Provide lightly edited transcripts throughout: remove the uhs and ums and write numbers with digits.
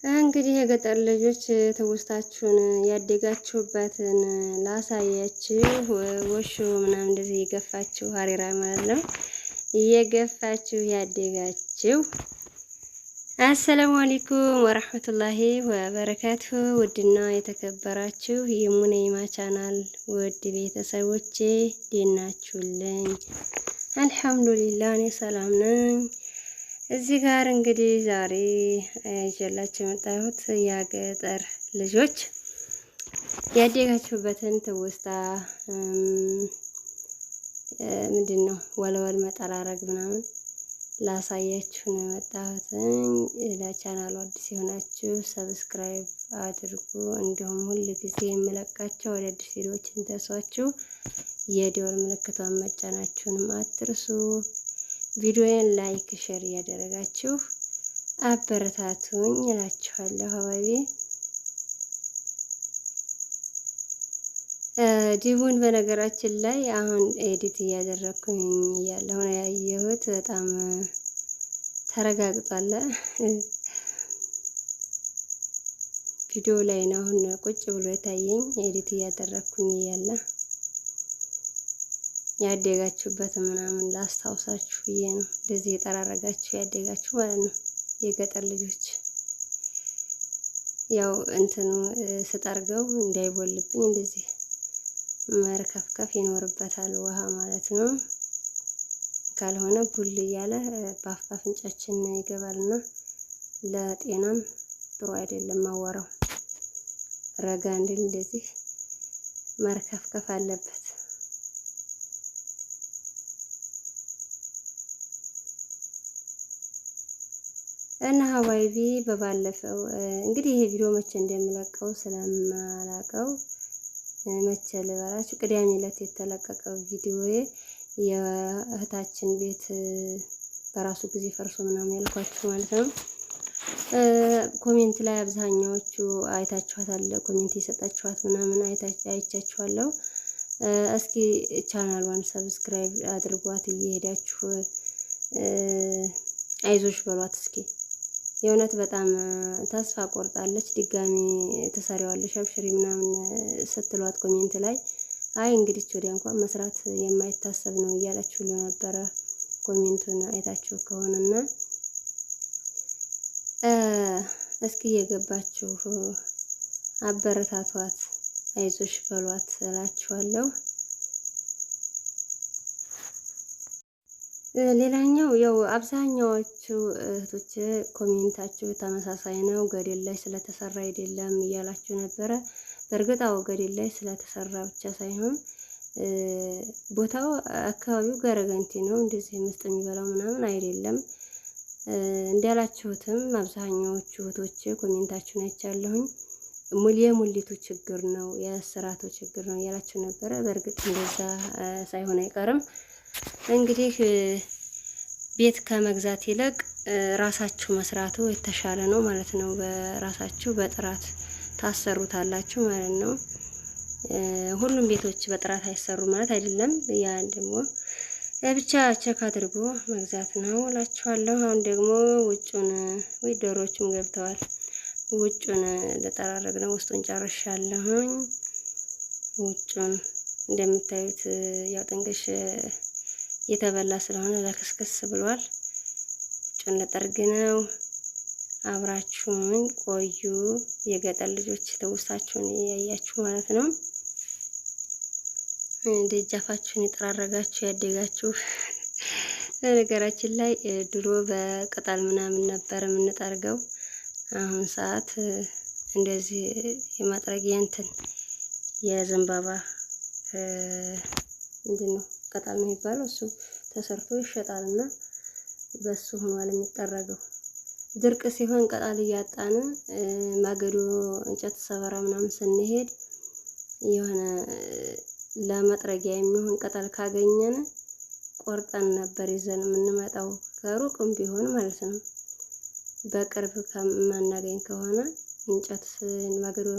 እንግዲህ የገጠር ልጆች ትውስታችሁን ያደጋችሁበትን ላሳያችሁ። ወሾ ምናምን እንደዚህ የገፋችሁ ሀሪራ ማለት ነው። እየገፋችሁ ያደጋችሁ። አሰላሙ አለይኩም ወራህመቱላሂ ወበረካቱ። ውድና የተከበራችሁ የሙነይማ ቻናል ውድ ቤተሰቦቼ ደናችሁልኝ? አልሐምዱሊላህ እኔ ሰላም ነኝ። እዚህ ጋር እንግዲህ ዛሬ ይዤላችሁ የመጣሁት የገጠር ልጆች ያደጋችሁበትን ትውስታ ምንድነው ወለወል መጠራረግ ምናምን ላሳያችሁ ነው የመጣሁት። ለቻናሉ አዲስ የሆናችሁ ሰብስክራይብ አድርጉ። እንዲሁም ሁሉ ጊዜ የምለቃቸው አዳዲስ ቪዲዮዎች እንዲደርሷችሁ የደወል ምልክቷን መጫናችሁንም አትርሱ። ቪዲዮዬን ላይክ ሼር እያደረጋችሁ አበረታቱኝ እላችኋለሁ። ሀባቢ ዲቡን በነገራችን ላይ አሁን ኤዲት እያደረኩኝ እያለሁ ነው ያየሁት። በጣም ተረጋግጧል። ቪዲዮ ላይ ነው አሁን ቁጭ ብሎ የታየኝ ኤዲት እያደረኩኝ እያለ ያደጋችሁበት ምናምን ላስታውሳችሁ ብዬ ነው። እንደዚህ የጠራረጋችሁ ያደጋችሁ ማለት ነው የገጠር ልጆች። ያው እንትኑ ስጠርገው እንዳይቦልብኝ እንደዚህ መርከፍከፍ ይኖርበታል ውሃ ማለት ነው። ካልሆነ ቡል እያለ በአፍ አፍንጫችን ይገባልና ለጤናም ጥሩ አይደለም። አወራው ረጋ እንድል እንደዚህ መርከፍከፍ አለበት። እና ሀባይቢ በባለፈው እንግዲህ ይሄ ቪዲዮ መቼ እንደምለቀው ስለማላቀው መቼ ልበላችሁ፣ ቅዳሜ ዕለት የተለቀቀው ቪዲዮ የእህታችን ቤት በራሱ ጊዜ ፈርሶ ምናምን ያልኳችሁ ማለት ነው። ኮሜንት ላይ አብዛኛዎቹ አይታችኋታል፣ ኮሜንት የሰጣችኋት ምናምን አይቻችኋለሁ። እስኪ ቻናሏን ሰብስክራይብ አድርጓት እየሄዳችሁ አይዞሽ በሏት እስኪ። የእውነት በጣም ተስፋ ቆርጣለች። ድጋሚ ተሰሪዋለሽ አብሽሪ ምናምን ስትሏት ኮሜንት ላይ አይ እንግዲህ ወዲያ እንኳን መስራት የማይታሰብ ነው እያላችሁ ሁሉ ነበረ። ኮሜንቱን አይታችሁ ከሆነና እስኪ የገባችሁ አበረታቷት፣ አይዞሽ በሏት እላችኋለሁ። ሌላኛው ያው አብዛኛዎቹ እህቶች ኮሜንታችሁ ተመሳሳይ ነው። ገደል ላይ ስለተሰራ አይደለም እያላችሁ ነበረ። በእርግጥ አዎ ገደል ላይ ስለተሰራ ብቻ ሳይሆን ቦታው አካባቢው ገረገንቲ ነው። እንደዚህ ምስጥ የሚበላው ምናምን አይደለም። እንዳላችሁትም አብዛኛዎቹ እህቶች ኮሜንታችሁን አይቻለሁኝ የሙሊቱ ችግር ነው የስራቱ ችግር ነው እያላችሁ ነበረ። በእርግጥ እንደዛ ሳይሆን አይቀርም። እንግዲህ ቤት ከመግዛት ይልቅ ራሳችሁ መስራቱ የተሻለ ነው ማለት ነው። በራሳችሁ በጥራት ታሰሩታላችሁ ማለት ነው። ሁሉም ቤቶች በጥራት አይሰሩ ማለት አይደለም። ያን ደግሞ ብቻ ቸክ አድርጎ መግዛት ነው እላችኋለሁ። አሁን ደግሞ ውጩን ወይ ዶሮዎቹም ገብተዋል። ውጩን ለጠራረግ ነው። ውስጡን ጨርሻለሁኝ። ውጩን እንደምታዩት ያው ጥንቅሽ የተበላ ስለሆነ ለከስከስ ብሏል። ጭን ለጠርግ ነው። አብራችሁን ቆዩ። የገጠር ልጆች ትውስታችሁን እያያችሁ ማለት ነው። ደጃፋችሁን የጠራረጋችሁ ያደጋችሁ። በነገራችን ላይ ድሮ በቅጠል ምናምን ነበር የምንጠርገው። አሁን ሰዓት እንደዚህ የማጥረጊያ እንትን የዘንባባ ምንድነው ቅጠል ነው የሚባለው፣ እሱ ተሰርቶ ይሸጣልና በሱ ሆኗል የሚጠረገው። ድርቅ ሲሆን ቅጠል እያጣን ማገዶ እንጨት ሰበራ ምናምን ስንሄድ የሆነ ለመጥረጊያ የሚሆን ቅጠል ካገኘን ቆርጠን ነበር ይዘን የምንመጣው፣ ከሩቅም ቢሆን ማለት ነው። በቅርብ ከማናገኝ ከሆነ እንጨት ማገዶ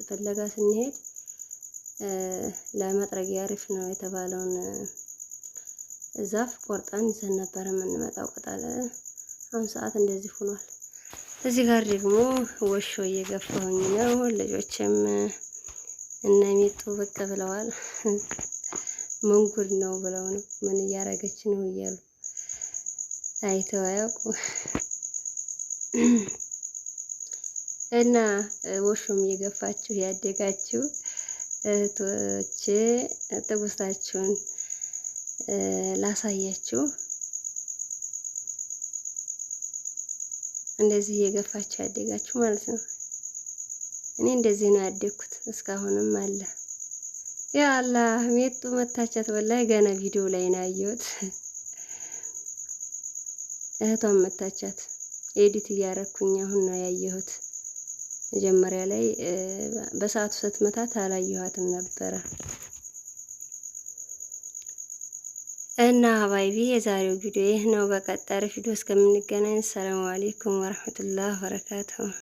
ፍለጋ ስንሄድ ለመጥረጊያ አሪፍ ነው የተባለውን ዛፍ ቆርጠን ይዘን ነበር የምንመጣው ቅጠል። አሁን ሰዓት እንደዚህ ሆኗል። እዚህ ጋር ደግሞ ወሾ እየገፋሁኝ ነው። ልጆችም እነ ሚጡ ብቅ ብለዋል። ምን ጉድ ነው ብለው ነው ምን እያረገች ነው እያሉ አይተው አያውቁ እና ወሾም እየገፋችሁ ያደጋችሁ እህቶቼ ትውስታችሁን ላሳያችሁ። እንደዚህ እየገፋችሁ ያደጋችሁ ማለት ነው። እኔ እንደዚህ ነው ያደግኩት፣ እስካሁንም አለ። ያ አላህ ሚጡ መታቻት። ወላሂ ገና ቪዲዮ ላይ ነው ያየሁት። እህቷን መታቻት። ኤዲት እያረኩኝ አሁን ነው ያየሁት። መጀመሪያ ላይ በሰዓቱ ስትመታት አላየኋትም ነበረ። እና ሀባይቢ የዛሬው ቪዲዮ ይህ ነው። በቀጣይ ቪዲዮ እስከምንገናኝ ሰላም አለይኩም ወራህመቱላሂ ወበረካቱሁ።